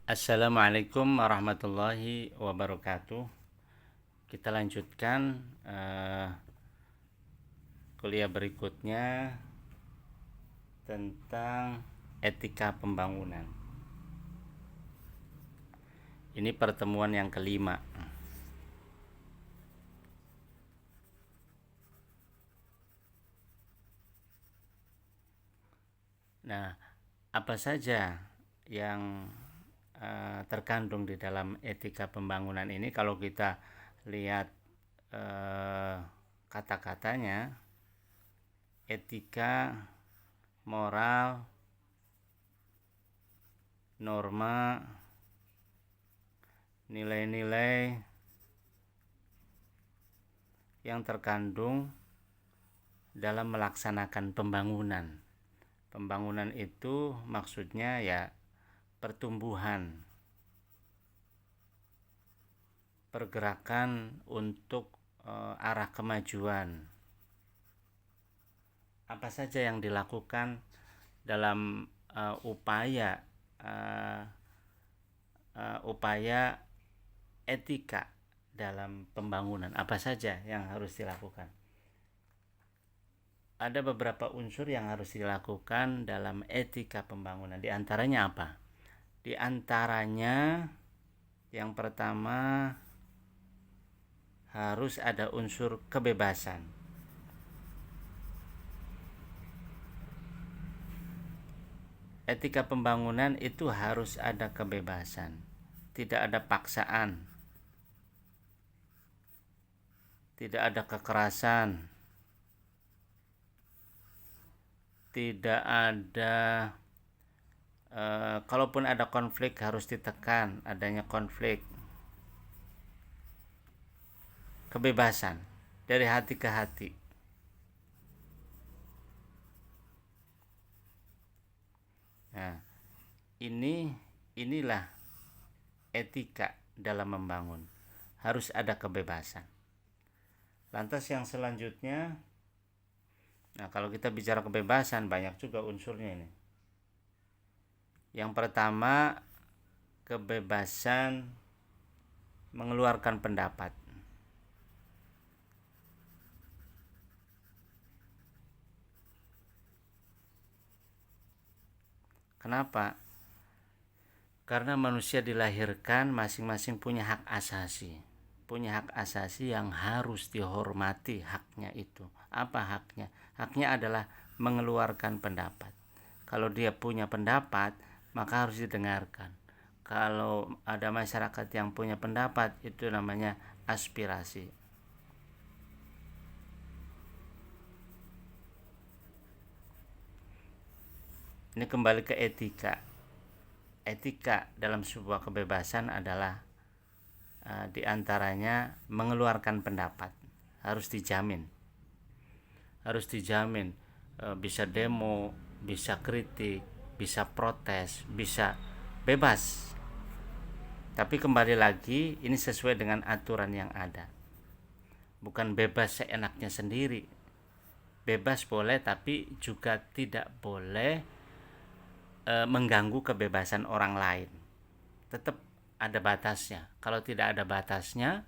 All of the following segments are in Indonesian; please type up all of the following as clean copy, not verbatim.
Assalamualaikum warahmatullahi wabarakatuh. Kita lanjutkan kuliah berikutnya tentang etika pembangunan. Ini pertemuan yang kelima. Nah, apa saja yang terkandung di dalam etika pembangunan ini? Kalau kita lihat kata-katanya, etika, moral, norma, nilai-nilai yang terkandung dalam melaksanakan pembangunan. Pembangunan itu maksudnya ya pertumbuhan, pergerakan untuk arah kemajuan. Apa saja yang dilakukan dalam upaya etika dalam pembangunan? Apa saja yang harus dilakukan? Ada beberapa unsur yang harus dilakukan dalam etika pembangunan. Di antaranya apa? Di antaranya yang pertama harus ada unsur kebebasan. Etika pembangunan itu harus ada kebebasan. Tidak ada paksaan. Tidak ada kekerasan. Tidak ada kalaupun ada konflik harus ditekan adanya konflik. Kebebasan dari hati ke hati. Nah, inilah etika dalam membangun. Harus ada kebebasan. Lantas yang selanjutnya, nah kalau kita bicara kebebasan banyak juga unsurnya ini. Yang pertama, kebebasan mengeluarkan pendapat. Kenapa? Karena manusia dilahirkan masing-masing punya hak asasi. Punya hak asasi yang harus dihormati haknya itu. Apa haknya? Haknya adalah mengeluarkan pendapat. Kalau dia punya pendapat, maka harus didengarkan. Kalau ada masyarakat yang punya pendapat, itu namanya aspirasi. Ini kembali ke etika. Etika dalam sebuah kebebasan adalah diantaranya mengeluarkan pendapat. Harus dijamin. Harus dijamin. Bisa demo, bisa kritik, bisa protes, bisa bebas. Tapi kembali lagi, ini sesuai dengan aturan yang ada. Bukan bebas seenaknya sendiri. Bebas boleh, tapi juga tidak boleh mengganggu kebebasan orang lain. Tetap ada batasnya. Kalau tidak ada batasnya,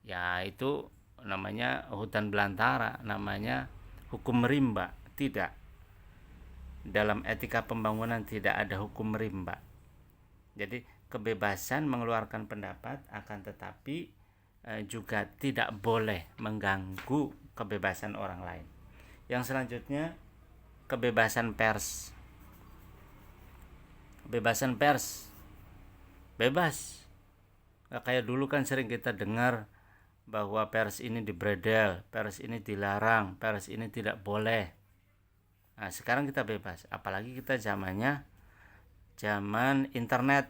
ya itu namanya hutan belantara, namanya hukum rimba. Tidak. Dalam etika pembangunan tidak ada hukum rimba. Jadi kebebasan mengeluarkan pendapat, akan tetapi juga tidak boleh mengganggu kebebasan orang lain. Yang selanjutnya, kebebasan pers. Kebebasan pers bebas. Gak kayak dulu kan sering kita dengar bahwa pers ini dibredel, pers ini dilarang, pers ini tidak boleh. Nah, sekarang kita bebas. Apalagi kita zamannya zaman internet.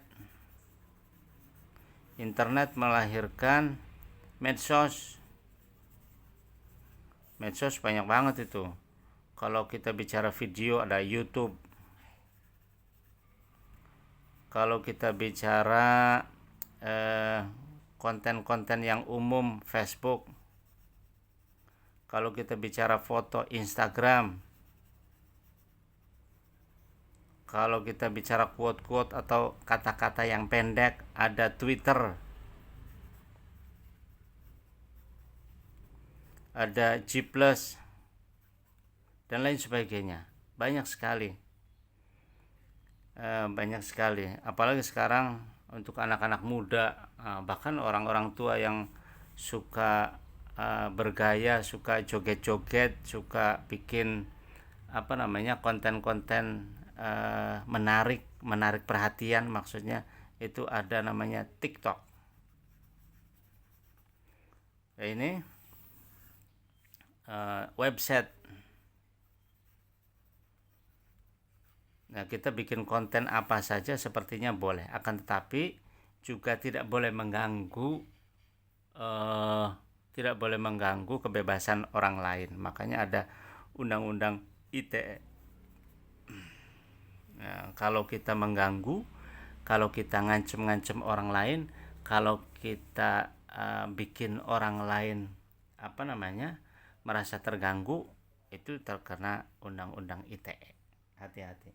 Internet melahirkan medsos. Medsos banyak banget itu. Kalau kita bicara video ada YouTube. Kalau kita bicara konten-konten yang umum Facebook. Kalau kita bicara foto Instagram. Kalau kita bicara quote-quote atau kata-kata yang pendek, ada Twitter, ada G+, dan lain sebagainya. Banyak sekali. Apalagi sekarang untuk anak-anak muda, bahkan orang-orang tua yang suka bergaya, suka joget-joget, suka bikin konten-konten menarik perhatian, maksudnya itu ada namanya TikTok. Ini website. Nah, kita bikin konten apa saja sepertinya boleh, akan tetapi juga tidak boleh mengganggu kebebasan orang lain. Makanya ada undang-undang ITE. Nah, kalau kita mengganggu, kalau kita ngancem-ngancem orang lain, kalau kita bikin orang lain merasa terganggu, itu terkena undang-undang ITE. Hati-hati.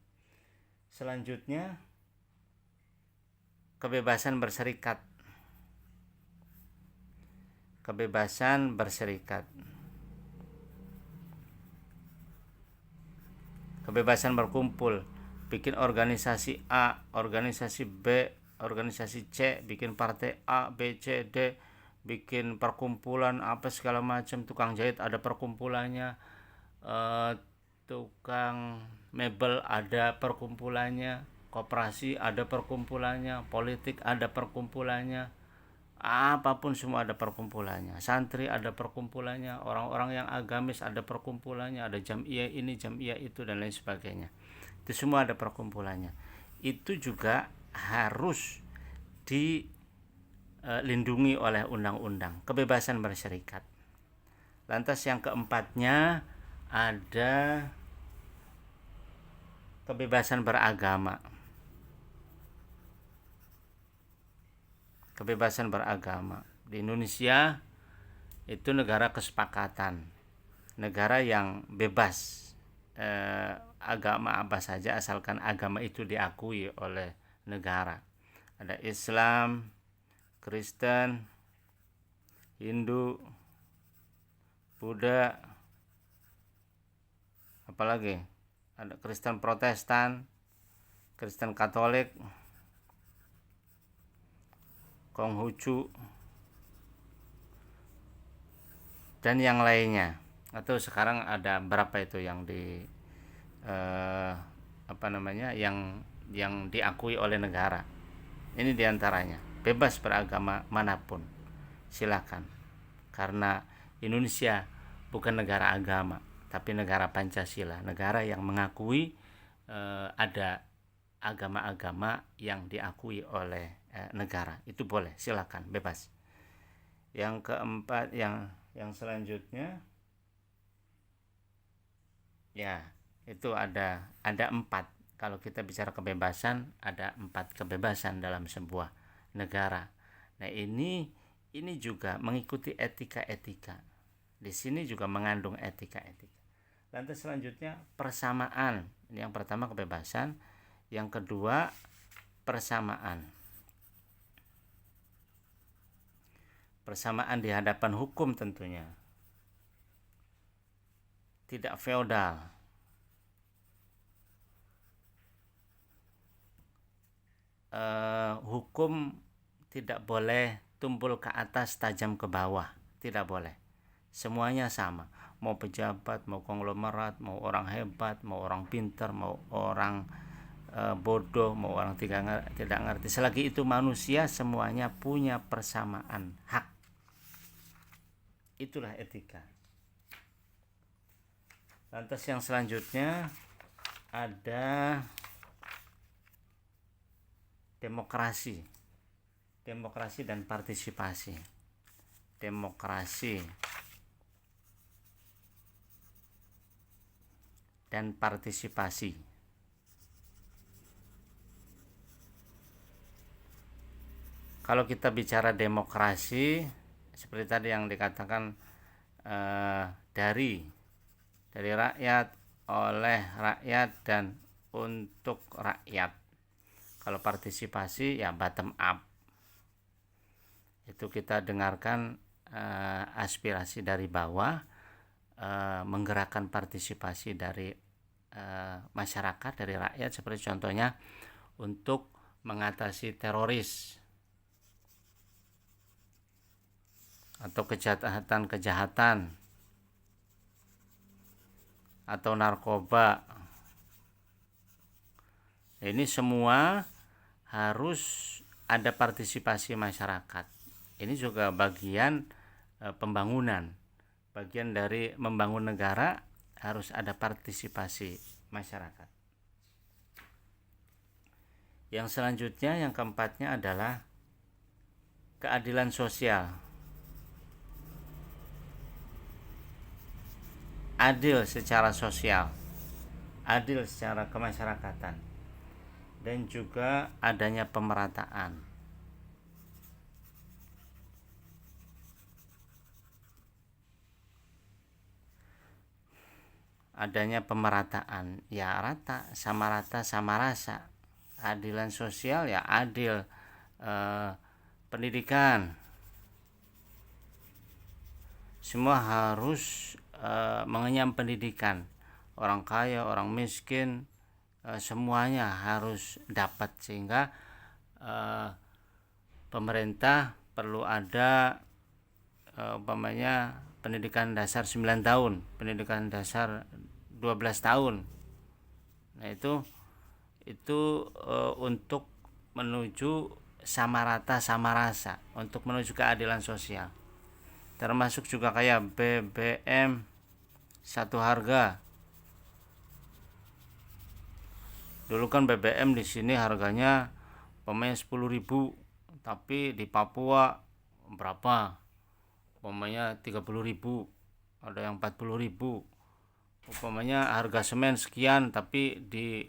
Selanjutnya, kebebasan berserikat. Kebebasan berserikat. Kebebasan berkumpul, bikin organisasi A, organisasi B, organisasi C, bikin partai A, B, C, D, bikin perkumpulan apa segala macam. Tukang jahit ada perkumpulannya, tukang mebel ada perkumpulannya, koperasi ada perkumpulannya, politik ada perkumpulannya, apapun semua ada perkumpulannya, santri ada perkumpulannya, orang-orang yang agamis ada perkumpulannya, ada jamiah ini, jamiah itu, dan lain sebagainya. Itu semua ada perkumpulannya. Itu juga harus dilindungi oleh undang-undang, kebebasan berserikat. Lantas yang keempatnya ada kebebasan beragama. Kebebasan beragama di Indonesia itu negara kesepakatan, negara yang bebas, agama apa saja asalkan agama itu diakui oleh negara. Ada Islam, Kristen, Hindu, Buddha, apalagi ada Kristen Protestan, Kristen Katolik, Konghucu, dan yang lainnya. Atau sekarang ada berapa itu yang yang diakui oleh negara. Ini diantaranya. Bebas beragama manapun, silakan. Karena Indonesia bukan negara agama, tapi negara Pancasila, negara yang mengakui ada agama-agama yang diakui oleh negara. Itu boleh, silakan, bebas. Yang keempat, yang selanjutnya, ya itu ada 4. Kalau kita bicara kebebasan, ada 4 kebebasan dalam sebuah negara. Nah, ini juga mengikuti etika-etika. Di sini juga mengandung etika-etika. Lantas selanjutnya persamaan. Ini yang pertama kebebasan, yang kedua persamaan. Persamaan di hadapan hukum tentunya. Tidak feodal. Hukum tidak boleh tumpul ke atas tajam ke bawah, tidak boleh. Semuanya sama, mau pejabat, mau konglomerat, mau orang hebat, mau orang pintar, mau orang bodoh, mau orang tidak ngerti, selagi itu manusia semuanya punya persamaan hak. Itulah etika. Lantas yang selanjutnya ada demokrasi dan partisipasi. Demokrasi dan partisipasi. Kalau kita bicara demokrasi, seperti tadi yang dikatakan, dari rakyat, oleh rakyat, dan untuk rakyat. Kalau partisipasi ya bottom up, itu kita dengarkan aspirasi dari bawah, menggerakkan partisipasi dari masyarakat, dari rakyat, seperti contohnya untuk mengatasi teroris atau kejahatan atau narkoba. Ini semua harus ada partisipasi masyarakat. Ini juga bagian pembangunan, bagian dari membangun negara, harus ada partisipasi masyarakat. Yang selanjutnya, yang keempatnya adalah keadilan sosial. Adil secara sosial, adil secara kemasyarakatan, dan juga adanya pemerataan. Adanya pemerataan, ya rata sama rasa. Adilan sosial ya adil pendidikan, semua harus mengenyam pendidikan. Orang kaya, orang miskin, semuanya harus dapat, sehingga pemerintah perlu ada umpamanya pendidikan dasar 9 tahun, pendidikan dasar 12 tahun. Nah, itu untuk menuju sama rata sama rasa, untuk menuju keadilan sosial. Termasuk juga kayak BBM satu harga. Dulu kan BBM di sini harganya pemain 10.000, tapi di Papua berapa? Umpamanya 30.000, ada yang 40.000. Umpamanya harga semen sekian, tapi di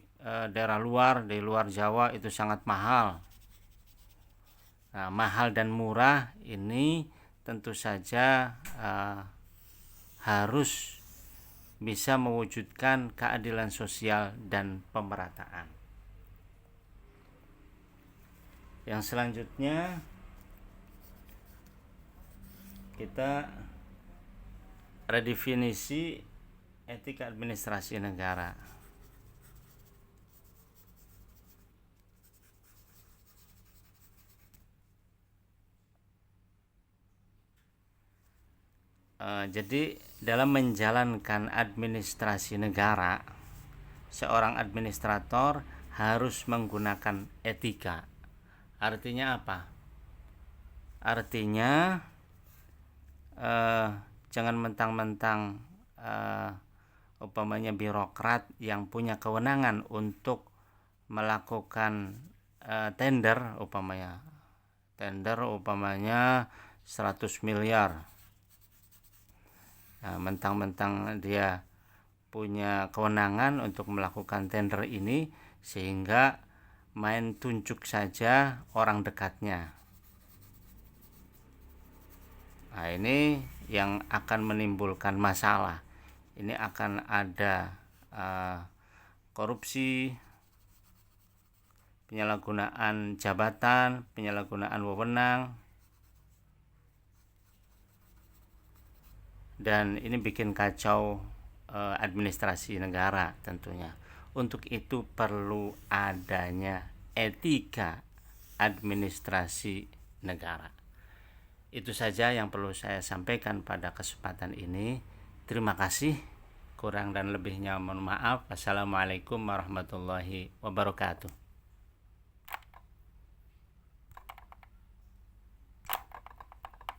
daerah luar, di luar Jawa itu sangat mahal. Nah, mahal dan murah ini tentu saja harus bisa mewujudkan keadilan sosial dan pemerataan. Yang selanjutnya, kita redefinisi etika administrasi negara. Jadi dalam menjalankan administrasi negara, seorang administrator harus menggunakan etika. Artinya apa? Artinya jangan mentang-mentang umpamanya birokrat yang punya kewenangan untuk melakukan tender umpamanya 100 miliar. Nah, mentang-mentang dia punya kewenangan untuk melakukan tender ini, sehingga main tunjuk saja orang dekatnya. Nah, ini yang akan menimbulkan masalah. Ini akan ada korupsi, penyalahgunaan jabatan, penyalahgunaan wewenang, dan ini bikin kacau administrasi negara tentunya. Untuk itu perlu adanya etika administrasi negara. Itu saja yang perlu saya sampaikan pada kesempatan ini. Terima kasih. Kurang dan lebihnya mohon maaf. Wassalamualaikum warahmatullahi wabarakatuh.